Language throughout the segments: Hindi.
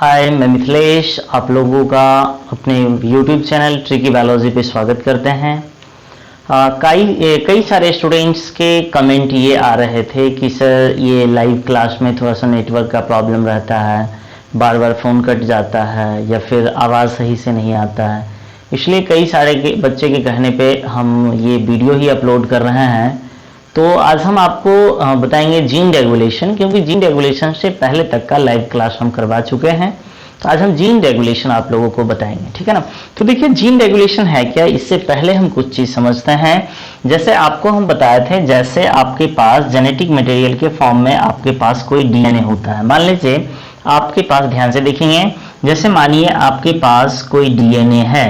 हाय, मैं मिथिलेश आप लोगों का अपने YouTube चैनल ट्रिकी बायोलॉजी पे स्वागत करते हैं। कई सारे स्टूडेंट्स के कमेंट ये आ रहे थे कि सर ये लाइव क्लास में थोड़ा सा नेटवर्क का प्रॉब्लम रहता है, बार बार फ़ोन कट जाता है या फिर आवाज़ सही से नहीं आता है। इसलिए कई सारे बच्चे के कहने पे हम ये वीडियो ही अपलोड कर रहे हैं। तो आज हम आपको बताएंगे जीन रेगुलेशन, क्योंकि जीन रेगुलेशन से पहले तक का लाइव क्लास हम करवा चुके हैं। तो आज हम जीन रेगुलेशन आप लोगों को बताएंगे, ठीक है ना। तो देखिए जीन रेगुलेशन है क्या, इससे पहले हम कुछ चीज़ समझते हैं। जैसे आपको हम बताए थे, जैसे आपके पास जेनेटिक मटेरियल के फॉर्म में आपके पास कोई डीएनए होता है। मान लीजिए आपके पास, ध्यान से देखेंगे, जैसे मानिए आपके पास कोई डीएनए है।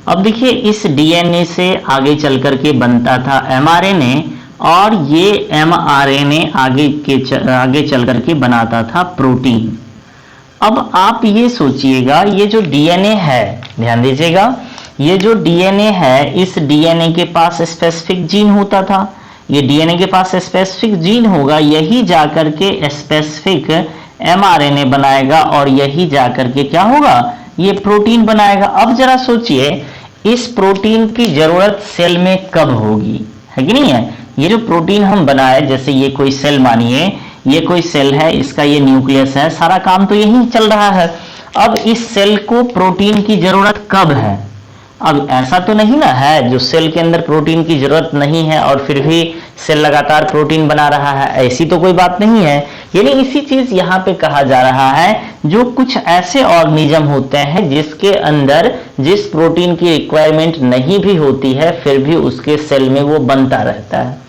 अब देखिए इस डीएनए से आगे चल करके बनता था एमआरएनए, और ये एमआरएनए आगे चल करके बनाता था प्रोटीन। अब आप ये सोचिएगा, ये जो डीएनए है, ध्यान दीजिएगा, ये जो डीएनए है, इस डीएनए के पास स्पेसिफिक जीन होता था। ये डीएनए के पास स्पेसिफिक जीन होगा, यही जाकर के स्पेसिफिक एमआरएनए बनाएगा, और यही जाकर के क्या होगा, ये प्रोटीन बनाएगा। अब जरा सोचिए, इस प्रोटीन की जरूरत सेल में कब होगी, है कि नहीं है। ये जो प्रोटीन हम बनाए, जैसे ये कोई सेल, मानिए ये कोई सेल है, इसका ये न्यूक्लियस है, सारा काम तो यही चल रहा है। अब इस सेल को प्रोटीन की जरूरत कब है। अब ऐसा तो नहीं ना है जो सेल के अंदर प्रोटीन की जरूरत नहीं है और फिर भी सेल लगातार प्रोटीन बना रहा है, ऐसी तो कोई बात नहीं है। यानी इसी चीज यहाँ पे कहा जा रहा है, जो कुछ ऐसे ऑर्गेनिज्म होते हैं जिसके अंदर जिस प्रोटीन की रिक्वायरमेंट नहीं भी होती है, फिर भी उसके सेल में वो बनता रहता है।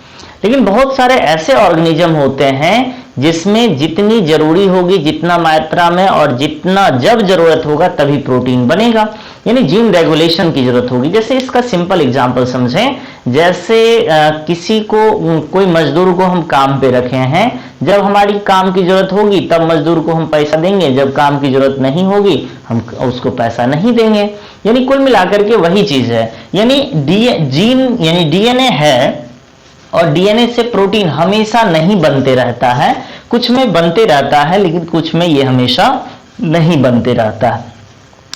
लेकिन बहुत सारे ऐसे ऑर्गेनिज्म होते हैं जिसमें जितनी जरूरी होगी, जितना मात्रा में और जितना जब जरूरत होगा तभी प्रोटीन बनेगा, यानी जीन रेगुलेशन की जरूरत होगी। जैसे इसका सिंपल एग्जांपल समझें, जैसे किसी को, कोई मजदूर को हम काम पे रखे हैं, जब हमारी काम की जरूरत होगी तब मजदूर को हम पैसा देंगे, जब काम की जरूरत नहीं होगी हम उसको पैसा नहीं देंगे। यानी कुल मिलाकर के वही चीज है। यानी जीन यानी डीएनए है, और डीएनए से प्रोटीन हमेशा नहीं बनते रहता है, कुछ में बनते रहता है लेकिन कुछ में ये हमेशा नहीं बनते रहता है।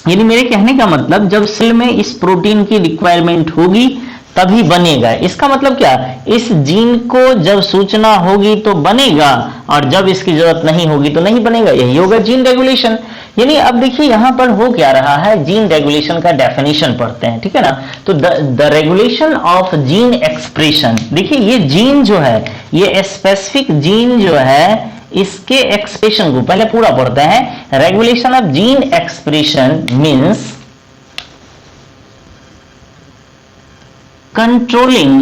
यानी मेरे कहने का मतलब, जब सेल में इस प्रोटीन की रिक्वायरमेंट होगी तभी बनेगा। इसका मतलब क्या, इस जीन को जब सूचना होगी तो बनेगा, और जब इसकी जरूरत नहीं होगी तो नहीं बनेगा। यही होगा जीन रेगुलेशन। यानी अब देखिए यहां पर हो क्या रहा है, जीन रेगुलेशन का डेफिनेशन पढ़ते हैं, ठीक है ना। तो the regulation of gene expression, देखिए ये जीन जो है, ये स्पेसिफिक जीन जो है, इसके एक्सप्रेशन को पहले पूरा पढ़ते हैं। Regulation of gene expression means controlling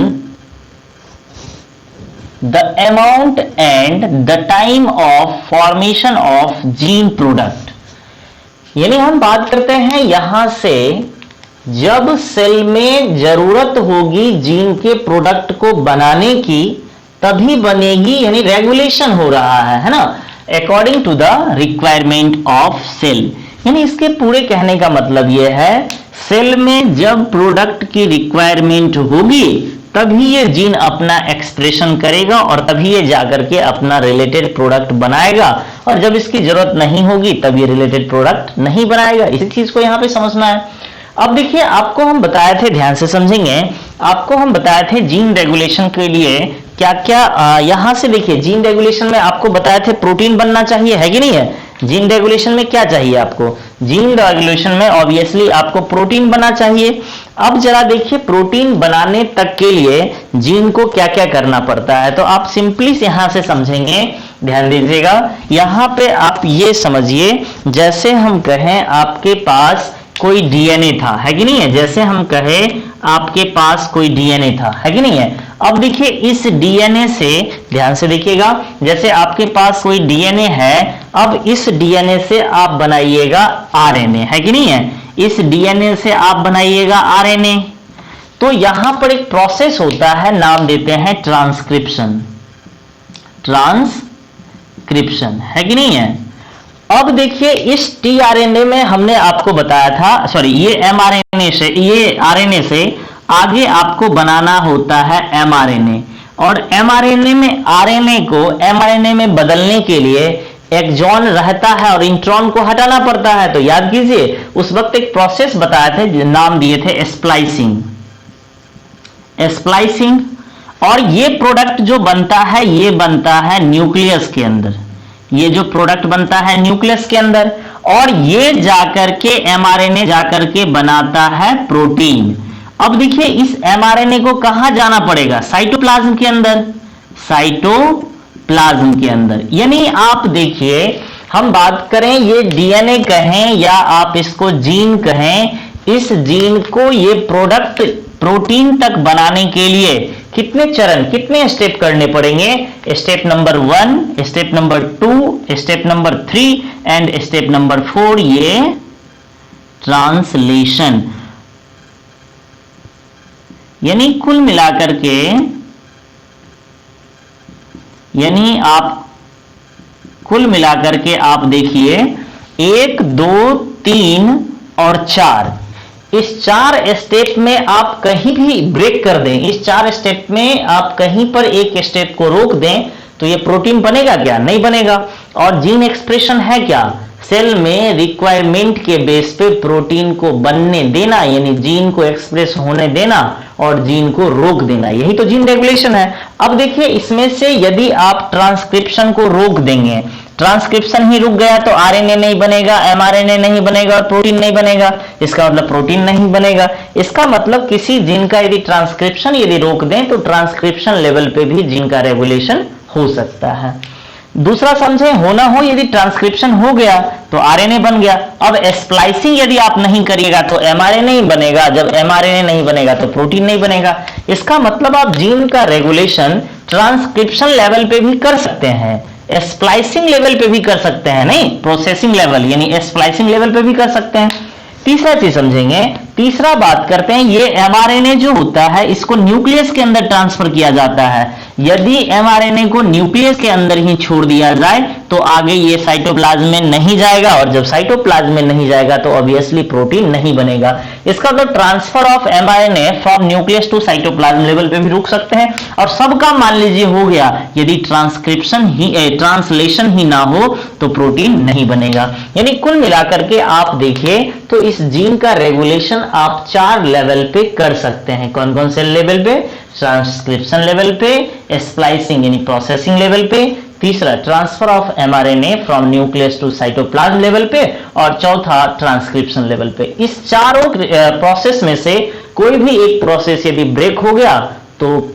the amount and the time of formation of gene product। यानी हम बात करते हैं यहां से, जब सेल में जरूरत होगी जीन के प्रोडक्ट को बनाने की तभी बनेगी, यानी रेगुलेशन हो रहा है ना, according to the requirement of cell. यानी इसके पूरे कहने का मतलब यह है, सेल में जब प्रोडक्ट की रिक्वायरमेंट होगी तभी ये जीन अपना एक्सप्रेशन करेगा, और तभी ये जाकर के अपना रिलेटेड प्रोडक्ट बनाएगा, और जब इसकी जरूरत नहीं होगी तब ये रिलेटेड प्रोडक्ट नहीं बनाएगा। इसी चीज को यहाँ पे समझना है। अब देखिए आपको हम बताए थे, ध्यान से समझेंगे, आपको हम बताए थे जीन रेगुलेशन के लिए क्या क्या, यहां से देखिए जीन रेगुलेशन में आपको बताए थे प्रोटीन बनना चाहिए, है कि नहीं है। जीन रेगुलेशन में क्या चाहिए आपको, जीन रेगुलेशन में ऑब्वियसली आपको प्रोटीन बनना चाहिए। अब जरा देखिए प्रोटीन बनाने तक के लिए जीन को क्या क्या करना पड़ता है, तो आप सिंपली यहां से समझेंगे, ध्यान दीजिएगा। यहां पे आप ये समझिए, जैसे हम कहें आपके पास कोई डीएनए था, है कि नहीं है। जैसे हम कहें आपके पास कोई डीएनए था, है कि नहीं है। अब देखिए इस डीएनए से, ध्यान से देखिएगा, जैसे आपके पास कोई डीएनए है, अब इस डीएनए से आप बनाइएगा आरएनए, है कि नहीं है। इस डीएनए से आप बनाइएगा आरएनए। तो यहां पर एक प्रोसेस होता है, नाम देते हैं ट्रांसक्रिप्शन। ट्रांसक्रिप्शन, है कि नहीं है। अब देखिए इस टीआरएनए में हमने आपको बताया था, सॉरी, ये एमआरएनए से, ये आरएनए से आगे आपको बनाना होता है एमआरएनए, और एमआरएनए में आरएनए को एमआरएनए में बदलने के लिए एक्सॉन रहता है और इंट्रॉन को हटाना पड़ता है। तो याद कीजिए उस वक्त एक प्रोसेस बताए थे, नाम दिए थे स्प्लाइसिंग। स्प्लाइसिंग, और ये प्रोडक्ट जो बनता है ये बनता है न्यूक्लियस के अंदर। ये जो प्रोडक्ट बनता है न्यूक्लियस के अंदर, और ये जाकर के एमआरएनए जाकर के बनाता है प्रोटीन। अब देखिए इस एमआरएनए को कहां जाना पड़ेगा? साइटोप्लाज्म के अंदर। साइटोप्लाज्म के अंदर, यानी आप देखिए हम बात करें ये डीएनए कहें या आप इसको जीन कहें, इस जीन को ये प्रोडक्ट प्रोटीन तक बनाने के लिए कितने चरण, कितने स्टेप करने पड़ेंगे? Step number 1, step number 2, step number 3 and step number 4, ये ट्रांसलेशन। यानी कुल मिलाकर के, यानी आप कुल मिलाकर के आप देखिए 1, 2, 3 और 4, इस 4 स्टेप में आप कहीं भी ब्रेक कर दें, इस 4 स्टेप में आप कहीं पर एक स्टेप को रोक दें तो ये प्रोटीन बनेगा क्या? नहीं बनेगा। और जीन एक्सप्रेशन है क्या? सेल में रिक्वायरमेंट के बेस पे प्रोटीन को बनने देना, यानी जीन को एक्सप्रेस होने देना और जीन को रोक देना, यही तो जीन रेगुलेशन है। अब देखिए इसमें से यदि आप ट्रांसक्रिप्शन को रोक देंगे, ट्रांसक्रिप्शन ही रुक गया तो आरएनए नहीं बनेगा, एमआरएनए नहीं बनेगा और प्रोटीन नहीं बनेगा। इसका मतलब प्रोटीन नहीं बनेगा। इसका मतलब किसी जीन का यदि ट्रांसक्रिप्शन यदि रोक दें तो ट्रांसक्रिप्शन लेवल पे भी जीन का रेगुलेशन हो सकता है। दूसरा समझे, होना हो यदि ट्रांसक्रिप्शन हो गया तो आरएनए बन गया। अब स्प्लाइसिंग यदि आप नहीं करिएगा तो एमआरएनए नहीं बनेगा, जब एमआरएनए नहीं बनेगा तो प्रोटीन नहीं बनेगा। इसका मतलब आप जीन का रेगुलेशन ट्रांसक्रिप्शन लेवल पे भी कर सकते हैं, स्प्लाइसिंग लेवल पे भी कर सकते हैं, नहीं प्रोसेसिंग लेवल यानी स्प्लाइसिंग लेवल पे भी कर सकते हैं। तीसरा चीज समझेंगे, तीसरा बात करते हैं, ये एमआरएनए जो होता है इसको न्यूक्लियस के अंदर ट्रांसफर किया जाता है। यदि एमआरएनए को न्यूक्लियस के अंदर ही छोड़ दिया जाए तो आगे ये साइटोप्लाज्म में नहीं जाएगा, और जब साइटोप्लाज्म में नहीं जाएगा तो ऑब्वियसली प्रोटीन नहीं बनेगा। इसका मतलब transfer of mRNA from nucleus to cytoplasm level पे भी रुक सकते हैं। और सबका मान लीजिए हो गया, यदि ट्रांसलेशन ही ना हो तो प्रोटीन नहीं बनेगा। यानी कुल मिलाकर के आप देखिए तो इस जीन का रेगुलेशन आप 4 लेवल पे कर सकते हैं। कौन कौन से लेवल पे? ट्रांसक्रिप्शन लेवल पे, स्प्लाइसिंग यानी प्रोसेसिंग लेवल पे, तीसरा transfer of mRNA from nucleus to cytoplasm level पे, और चौथा ट्रांसक्रिप्शन लेवल पे। इस चारों प्रोसेस में से कोई भी एक प्रोसेस यदि ब्रेक हो गया तो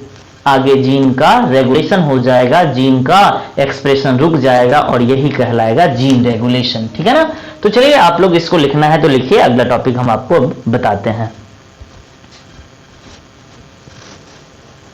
आगे जीन का रेगुलेशन हो जाएगा, जीन का एक्सप्रेशन रुक जाएगा और यही कहलाएगा जीन रेगुलेशन। ठीक है ना? तो चलिए आप लोग इसको लिखना है तो लिखिए, अगला टॉपिक हम आपको बताते हैं।